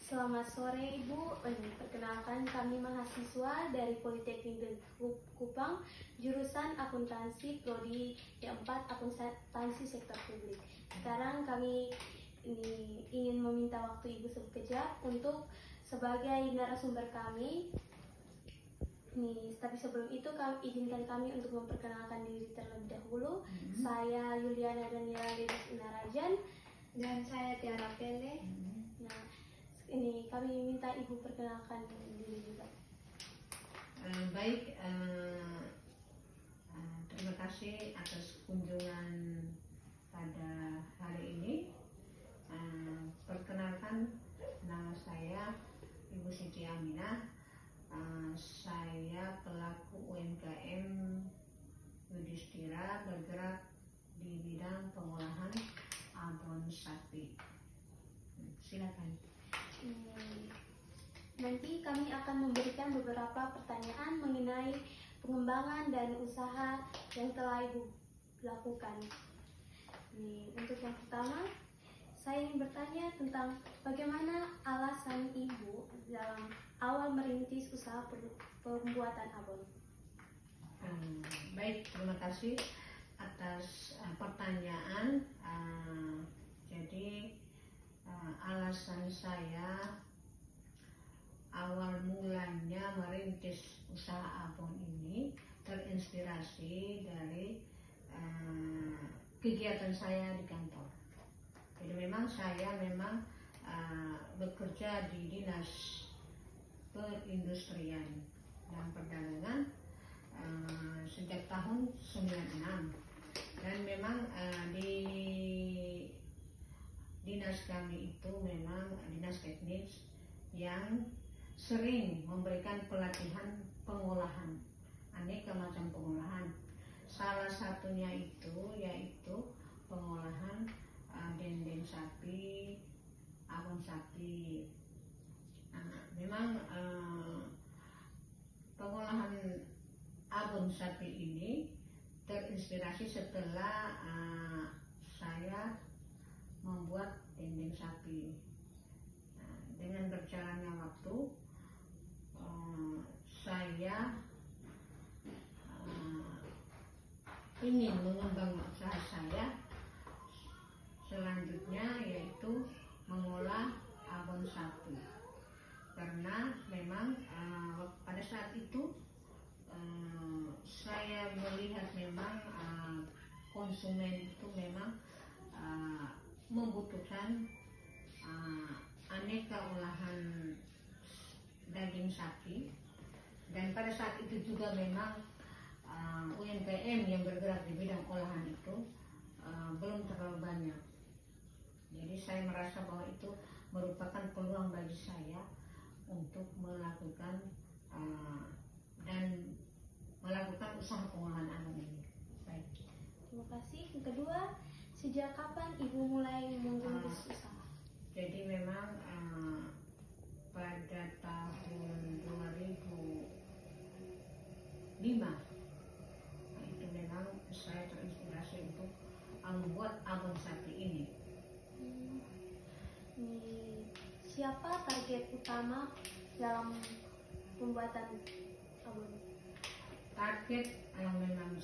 Selamat sore Ibu, perkenalkan kami mahasiswa dari Politeknik Kupang, jurusan Akuntansi, Prodi D4 Akuntansi Sektor Publik. Sekarang kami ingin meminta waktu Ibu sekejap untuk sebagai narasumber kami. Tapi sebelum itu izinkan kami untuk memperkenalkan diri terlebih dahulu. Saya Yuliana Daniela Dedis Inarajan dan saya Tiara Pele. Nah, kami minta Ibu perkenalkan diri juga. Terima kasih atas kunjungan pada hari ini. Perkenalkan, nama saya Ibu Siti Aminah. Saya pelaku UMKM Yudhistira, bergerak di bidang pengolahan abon sapi. Silakan. Nanti kami akan memberikan beberapa pertanyaan mengenai pengembangan dan usaha yang telah Ibu lakukan. Untuk yang pertama, saya ingin bertanya tentang bagaimana alasan Ibu dalam awal merintis usaha pembuatan abon. Baik, terima kasih atas pertanyaan. Jadi alasan saya awal mulanya merintis usaha abon ini terinspirasi dari kegiatan saya di kantor. Jadi memang saya bekerja di Dinas Perindustrian dan Perdagangan sejak tahun 96, dan memang di dinas kami itu memang dinas teknis yang sering memberikan pelatihan pengolahan, aneka macam pengolahan. Salah satunya itu yaitu pengolahan dendeng sapi, abon sapi. Memang pengolahan abon sapi ini terinspirasi setelah saya membuat dendeng sapi. Dengan berjalannya waktu, saya ingin mengembangkan usaha saya selanjutnya, yaitu mengolah abon sapi. Karena memang pada saat itu saya melihat memang konsumen itu memang membutuhkan aneka olahan daging sapi, dan pada saat itu juga memang UMKM yang bergerak di bidang olahan itu belum terlalu banyak. Jadi saya merasa bahwa itu merupakan peluang bagi saya untuk melakukan usaha pengolahan abon ini. Baik. Terima kasih. Yang kedua, sejak kapan Ibu mulai mengurus usaha? Jadi memang pada tahun 2005 itu memang saya terinspirasi untuk membuat abon sapi ini. Siapa target utama dalam pembuatan abon? Target memang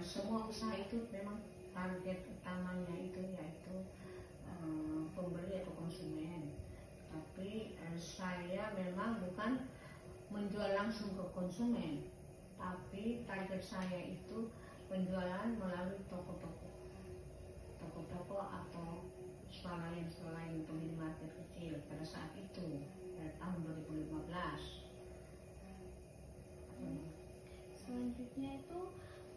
semua usaha itu memang target utamanya itu yaitu pembeli atau konsumen. Tapi saya memang bukan menjual langsung ke konsumen, tapi target saya itu penjualan melalui toko-toko atau swalayan minimarket kecil pada saat itu, pada tahun 2015. Selanjutnya itu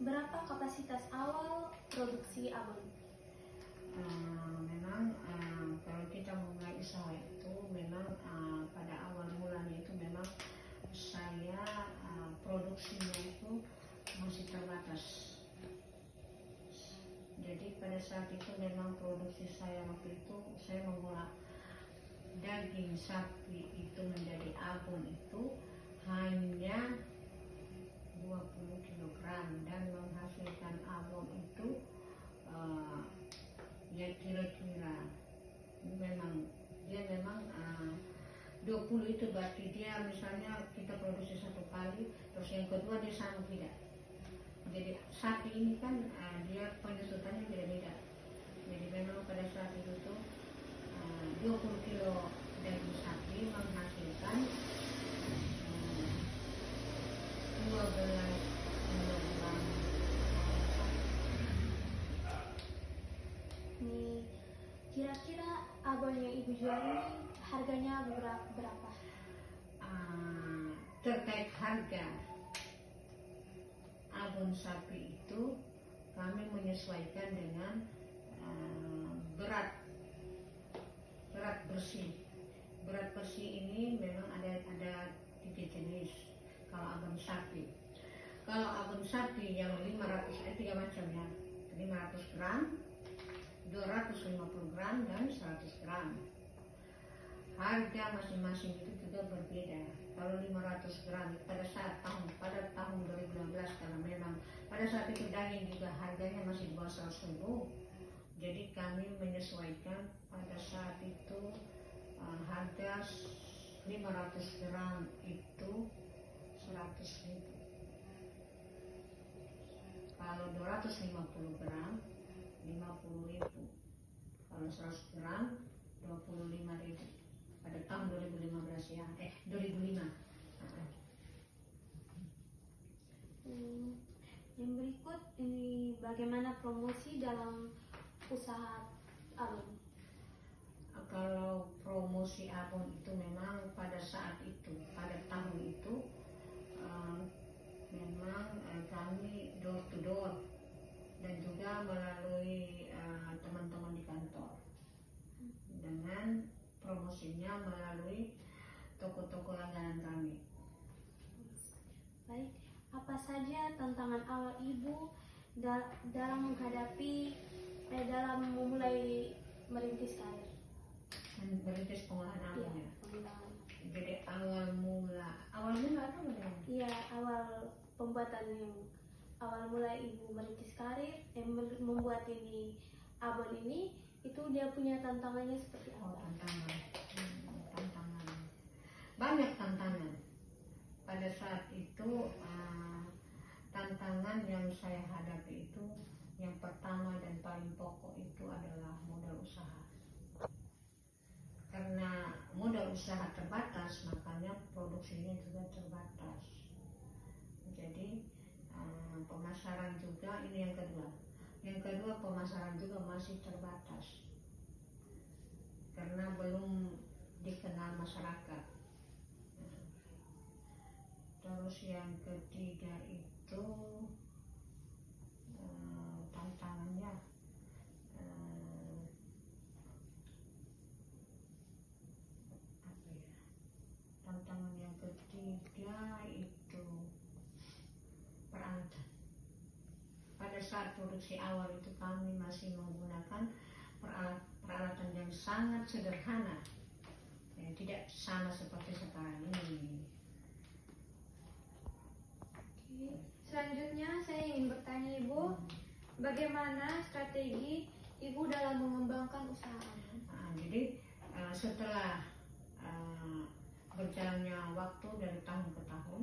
berapa kapasitas awal produksi abon? Memang kalau kita memulai usaha itu memang pada awal mulanya itu memang saya produksinya itu masih terbatas. Jadi pada saat itu memang produksi saya waktu itu saya mengolah daging sapi itu menjadi abon itu hanya 20 kg dan menghasilkan abon itu ya kira-kira memang dia memang 20 itu berarti dia misalnya kita produksi satu kali, terus yang kedua dia sama tidak. Jadi sapi ini kan dia penyusutannya beda-beda. Jadi memang pada saat itu tuh 20 kilo daging sapi menghasilkan 12 kilogram. Nih, kira-kira abon yang ibu jual ini harganya berapa? Terkait harga abon sapi itu kami menyesuaikan dengan berat bersih. Berat bersih ini memang ada 3 jenis. Kalau abon sapi, yang 500 ada 3 macam ya, 500 gram, 250 gram, dan 100 gram. Harga masing-masing itu juga berbeda. Kalau 500 gram pada tahun 2016, karena memang pada saat itu daging juga harganya masih di bawah 100.000, jadi kami menyesuaikan pada saat itu harga 500 gram itu 100.000. Kalau 250 gram 50.000. Kalau 100 gram 25.000 pada tahun 2015 ya, 2005. Yang berikut ini bagaimana promosi dalam usaha abon? Kalau promosi abon itu memang pada saat itu, pada tahun itu memang kami door to door dan juga melalui teman-teman di kantor, dengan promosinya melalui toko-toko langganan kami. Baik, apa saja tantangan awal ibu dalam memulai merintis karir? Merintis pengolahan abon ya. Pengembangan. Jadi awal mula apa namanya? Iya, awal mula ibu merintis karir, membuat ini abon ini, itu dia punya tantangannya seperti apa? Tantangan. Banyak tantangan. Pada saat itu tantangan yang saya hadapi itu yang pertama dan paling pokok itu adalah modal usaha. Karena modal usaha terbatas, makanya produksinya juga terbatas. Jadi pemasaran juga, ini yang kedua. Yang kedua, pemasaran juga masih terbatas karena belum dikenal masyarakat. Terus yang ketiga itu tantangannya tantangan yang ketiga itu peralatan. Pada saat produksi awal itu kami masih menggunakan peralatan yang sangat sederhana, tidak sama seperti sekarang ini. Oke. Selanjutnya saya ingin bertanya ibu, bagaimana strategi ibu dalam mengembangkan usaha abon? Jadi setelah berjalannya waktu dari tahun ke tahun,